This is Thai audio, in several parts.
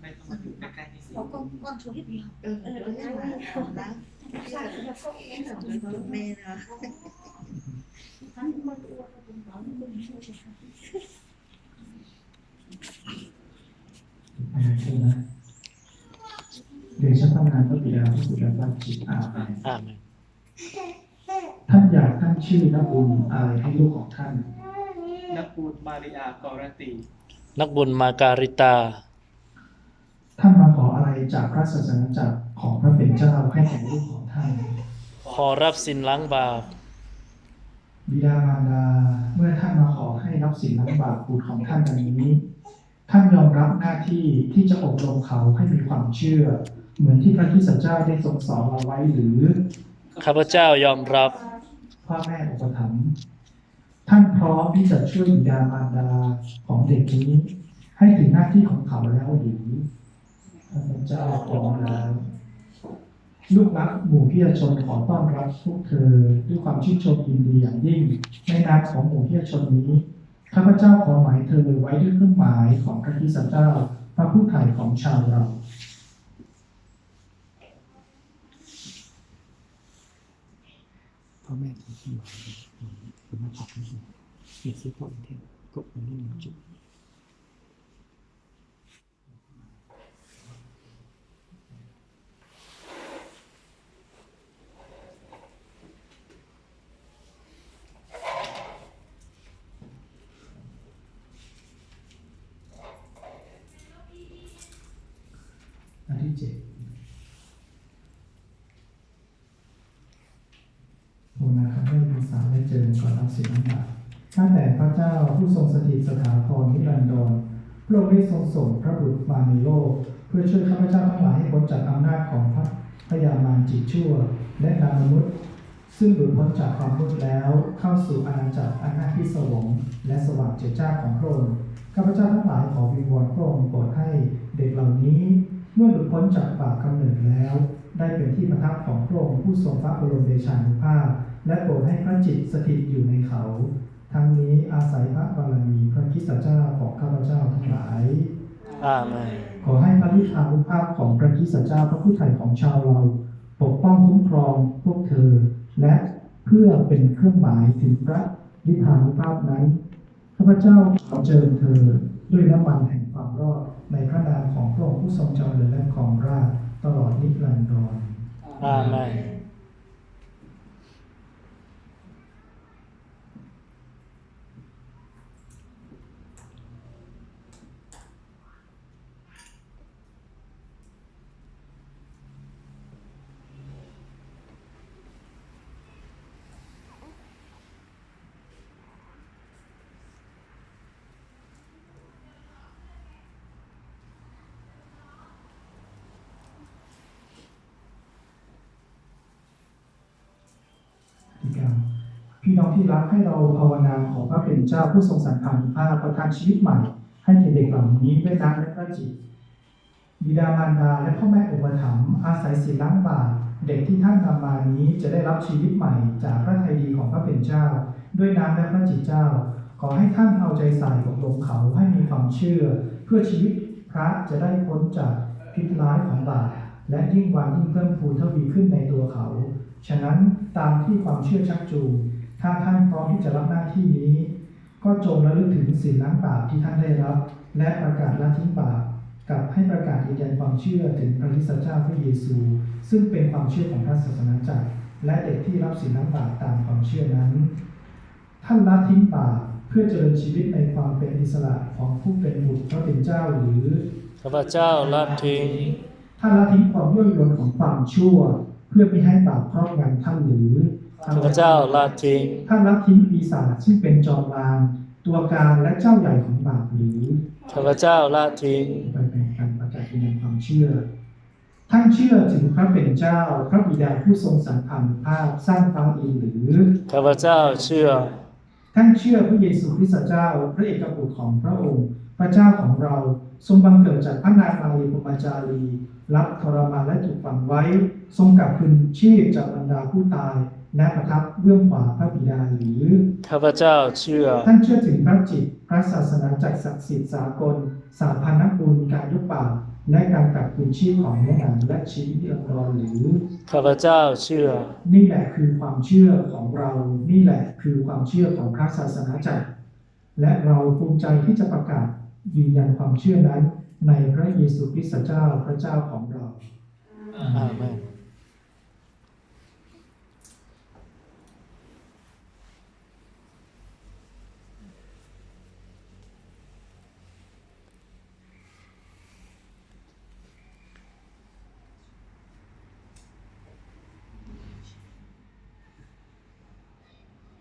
ไม่ต้องมาอยู่ใกล้ๆนี่สิ con chú hết nhiều. Đó là mê rồi. Để cho tâm hồn của Bìa của Bùi Đà Chỉ Amen อาเมน ท่านอยากตั้งชื่อนักบุญอะไรให้ลูกของท่าน นักบูญมาริอากรติ นักบุญมาการิตา ท่านมาขออะไรจากพระศาสนาจักรของพระเป็นเจ้าให้แก่ลูกของท่าน ขอรับสินล้างบาป บิดามารดาเมื่อท่านมาขอให้รับสินล้างบาปบุตรของท่านดังนี้ ท่านยอมรับหน้าที่ที่จะอบรมเขาให้มีความเชื่อ เหมือนที่พระคริสตเจ้าได้ทรงสอนเราไว้หรือ ข้าพเจ้ายอมรับ พ่อแม่อุปถัมภ์ท่านพร้อมที่จะช่วยบิดามารดาของเด็กนี้ ให้ถึงหน้าที่ของเขาแล้วหรือข้าพเจ้าพร้อมแล้วลูกรักหมู่พิยชนขอต้อนรับพวกเธอด้วยความชื่นชมยินดีอย่างยิ่งในนามของหมู่พิยชนนี้ข้าพเจ้าขอหมายเธอไว้ด้วยเครื่องหมายของพระคริสตเจ้าพระผู้ไถ่ของชาวเราพ่อแม่ที่ที่หมายคุณมาพักนี่มีซื้อพ่ออินเทนก็มันไม่มีจุดอันที่7โอนะครับให้ภาษาได้เจอก่อนรับสินน้ำบาปข้าแต่พระเจ้าผู้ทรงสถิตสถาพรนิรันดรพระองค์ได้ทรงส่งพระบุตรมาในโลก เพื่อช่วยข้าพเจ้าทั้งหลายให้พ้นจากอำนาจของพยามารจิตชั่ว และนามนุษย์ ซึ่งหลุดพ้นจากความมืดแล้วเข้าสู่อาณาจักรอันน่าพิศวงและสว่างเจิดจ้าของพระองค์ข้าพเจ้าทั้งหลายขอวิงวอนพระองค์โปรดให้เด็กเหล่านี้ เมื่อหลุดพ้นจากบาปกำเนิดแล้ว ได้เป็นที่ประทับของพระองค์ผู้ทรงพระบรมเดชานุภาพ และโปรดให้พระจิตสถิตอยู่ในเขา ทั้งนี้อาศัยพระบารมีพระคริสตเจ้าของข้าพเจ้าทั้งหลาย อาเมน ขอให้พระฤทธานุภาพของพระคริสตเจ้าพระผู้ไถ่ของชาวเรา ปกป้องคุ้มครองพวกเธอ และเพื่อเป็นเครื่องหมายถึงพระฤทธานุภาพนั้นข้าพเจ้าขอเชิญเธอด้วยน้ำมันแห่งความรอดในพระนามของพระองค์ผู้ทรงเจริญและครองราชย์ตลอดนิรันดร อาเมน พี่น้องที่รักให้เราภาวนาขอพระเป็นเจ้าผู้ทรงสันติภาพประทานชีวิตใหม่ให้แก่เด็กเหล่านี้ด้วยน้ำและพระจิตบิดามารดาและพ่อแม่อุปถัมภ์อาศัยศีลล้างบาปเด็กที่ท่านนำมานี้จะได้รับชีวิตใหม่จากพระทัยดีของพระเป็นเจ้าด้วยน้ำและพระจิตเจ้าขอให้ท่านเอาใจใส่อบรมเขาให้มีความเชื่อเพื่อชีวิตพระจะได้พ้นจากพิษร้ายของบาปและยิ่งวันยิ่งเพิ่มพูนทวีขึ้นในตัวเขาฉะนั้นตามที่ความเชื่อชักจูงถ้าท่านพร้อมที่จะรับหน้าที่นี้ก็จงระลึกถึงศีลล้างบาปที่ท่านได้รับและประกาศละทิ้งบาปกับให้ประกาศยืนยันความเชื่อถึงพระคริสตเจ้าพระเยซูซึ่งเป็นความเชื่อของพระศาสนาจักรและเด็กที่รับศีลล้างบาปตามความเชื่อนั้นท่านละทิ้งบาปเพื่อเจริญชีวิตในความเป็นอิสระของผู้เป็นบุตรพระเป็นเจ้าหรือข้าพเจ้าละทิ้ง ท่านละทิ้งความย่นรนของความชั่วเพื่อไม่ให้บาปครอบงำท่านหรือข้าพเจ้าละทิ้ง ท่านละทิ้งปีศาจซึ่งเป็นจอมมารตัวการและเจ้าใหญ่ของบาปหรือ ข้าพเจ้าละทิ้ง ไปเป็นการประกาศยืนยันความเชื่อท่านเชื่อถึงพระเป็นเจ้าพระบิดาผู้ทรงสันติภาพสร้างฟ้าดินหรือ ข้าพเจ้าเชื่อ ท่านเชื่อพระเยซูคริสต์เจ้าพระเอกบุตรของพระองค์พระเจ้าของเราทรงบังเกิดจากพระนางมารีพรหมจารีรับทรมานและถูกฝังไว้ทรงกลับคืนชีพจากบรรดาผู้ตาย และประทับเบื้องขวาพระบิดาหรือ ข้าพเจ้าเชื่อ ท่านเชื่อถึงพระจิตพระศาสนาจักรศักดิ์สิทธิ์สากลสาพันนบุญการยกป่าบและการกลับคืนชีพของเนื้อหนังและชีวิตนิรันดรหรือ ข้าพเจ้าเชื่อ นี่แหละคือความเชื่อของเรา นี่แหละคือความเชื่อของพระศาสนาจักรและเราภูมิใจที่จะประกาศยืนยันความเชื่อนั้นในพระเยซูคริสต์เจ้าพระเจ้าของเรา อาเมน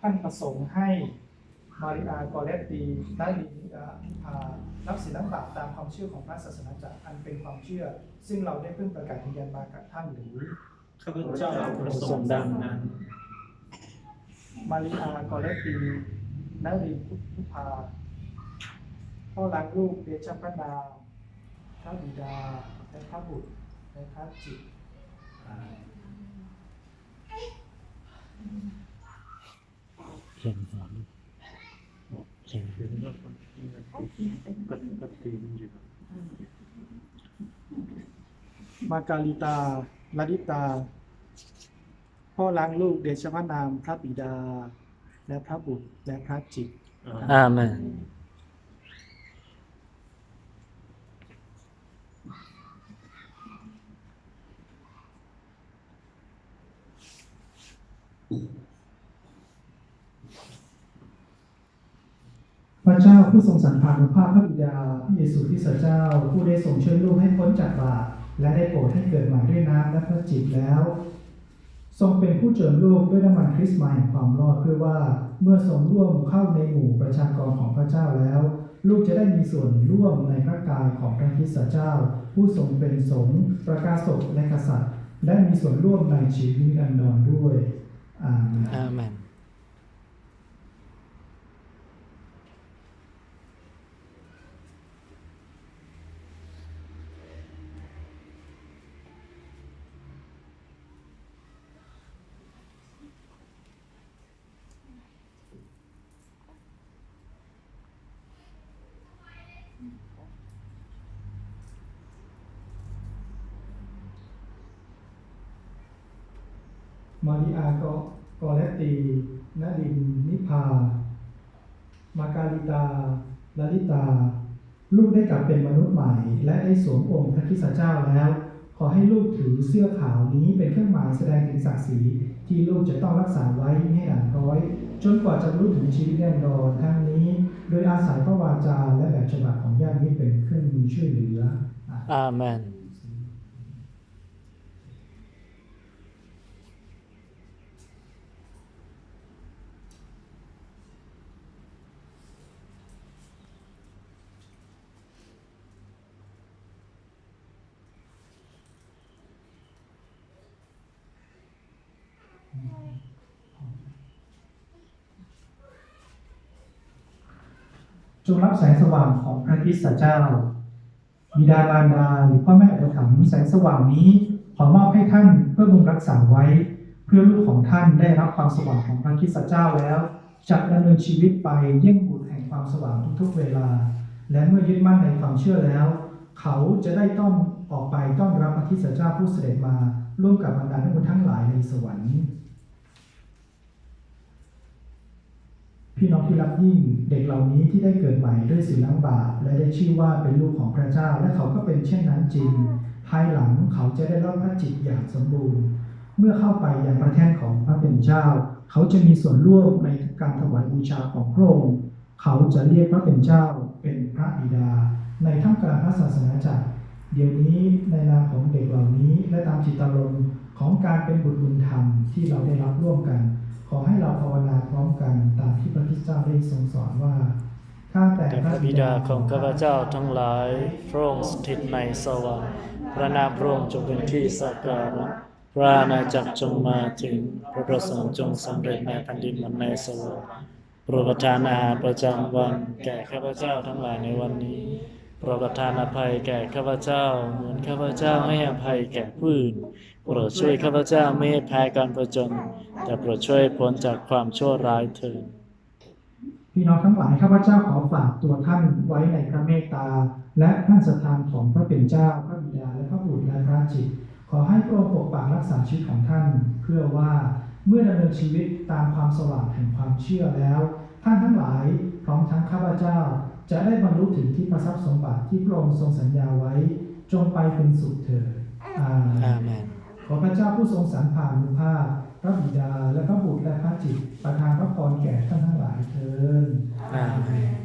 ท่านประสงค์ให้มาริอากอเลตตีได้ลินิรับศีลบาปตามความเชื่อของพระศาสนาจักรอันเป็นความเชื่อ ซึ่งเราได้เพิ่งประกาศยืนยันมากับท่านหรือ ข้าพเจ้าประสงค์ดังนั้น มาริอากอเลตตีนรินพุภาพ่อรักลูกเดชพระนามพระบิดาและพระบุตรและพระจิต เรียนหัวลูกเรียนหัว มาการิตาลดิตา พ่อล้างลูกเดชพระนามพระบิดา และพระบุตรและพระจิต อาเมน พระเจ้าผู้ทรงสรรพานุภาพพระบิดาพระเยซูคริสต์เจ้าผู้ได้ทรงช่วยลูกให้พ้นจากบาปและได้โปรดให้เกิดใหม่ด้วยน้ำและพระจิตแล้ว ทรงเป็นผู้เจิมลูกด้วยน้ำมันคริสต์มาแห่งความรอดเพื่อว่าเมื่อทรงร่วมเข้าในหมู่ประชากรของพระเจ้าแล้ว ลูกจะได้มีส่วนร่วมในพระกายของพระคริสต์เจ้า ผู้ทรงเป็นสงฆ์ประกาศกและกษัตริย์และมีส่วนร่วมในชีวิตนิรันดรด้วยอาเมน อาเมน มาริอากอเลตตีนรินนิพา มาการิตาลลิตา ลูกได้กลับเป็นมนุษย์ใหม่ และได้สวมองค์พระคริสต์เจ้าแล้ว ขอให้ลูกถือเสื้อขาวนี้เป็นเครื่องหมายแสดงถึงศักดิ์ศรีที่ลูกจะต้องรักษาไว้ให้หนักร้อย จนกว่าจะรู้ถึงชีวิตแน่นอนทั้งนี้ โดยอาศัยพระวาจาและแบบฉบับของญาติมิตรเป็นเครื่องมือช่วยเหลือ อาเมน จงรับแสงสว่างของพระคริสต์เจ้า บิดามารดาหรือพ่อแม่อุปถัมภ์แสงสว่างนี้ขอมอบให้ท่านเพื่อบำรุงรักษาไว้ เพื่อลูกของท่านได้รับความสว่างของพระคริสต์เจ้าแล้วจะดำเนินชีวิตไปเยี่ยงบุตรแห่งความสว่างทุกๆเวลา และเมื่อยึดมั่นในความเชื่อแล้ว เขาจะได้ต้องออกไปต้อนรับพระคริสต์เจ้าผู้เสด็จมาร่วมกับบรรดาท่านทั้งหลายในสวรรค์ พี่น้องที่รักยิ่งเด็กเหล่านี้ที่ได้เกิดใหม่ด้วยศีลล้างบาปและได้ชื่อว่าเป็นลูกของพระเจ้าและเขาก็เป็นเช่นนั้นจริงภายหลังเขาจะได้รับพระจิตอย่างสมบูรณ์ เมื่อเข้าไปยังพระแท่นของพระเป็นเจ้า เขาจะมีส่วนร่วมในการถวายบูชาของพระองค์เขาจะเรียกพระเป็นเจ้าเป็นพระบิดาในท่ามกลางพระศาสนาจักรเดี๋ยวนี้ในนามของเด็กเหล่านี้และตามจิตอารมณ์ของการเป็นบุตรบุญธรรมที่เราได้รับร่วมกันขอให้เราภาวนาพร้อมกันตามที่พระคริสต์เจ้าได้ทรงสอนว่าข้าแต่ แต่พระบิดาของข้าพเจ้าทั้งหลายพระองค์สถิตในสวรรค์พระนามพระองค์จงเป็นที่สักการะพระอาณาจักรจงมาถึงพระประสงค์จงสำเร็จในแผ่นดินเหมือนในสวรรค์โปรดประทานอาหารประจำวันแก่ข้าพเจ้าทั้งหลายในวันนี้โปรดประทานอภัยแก่ข้าพเจ้าเหมือนข้าพเจ้าให้อภัยแก่ผู้อื่น โปรดช่วยข้าพเจ้าไม่ให้แพ้การผจญแต่โปรดช่วยพ้นจากความชั่วร้ายเถิด พี่น้องทั้งหลายข้าพเจ้าขอฝากตัวท่านไว้ในพระเมตตาและพระสถานของพระเป็นเจ้าพระบิดาและพระบุตรและพระจิตขอให้พระองค์ปกปักรักษาชีวิตของท่านเพื่อว่าเมื่อดำเนินชีวิตตามความสว่างแห่งความเชื่อแล้วท่านทั้งหลายพร้อมทั้งข้าพเจ้าจะได้บรรลุถึงที่ประทรัพย์สมบัติที่พระองค์ทรงสัญญาไว้จงไปเป็นสุขเถิดอาเม อาน เมน ขอพระเจ้าผู้ทรงสรรผ่านุภาพพระบิดาและพระบุตรและพระจิตประทานพระพรแก่ท่านทั้งหลายเถิด อาเมน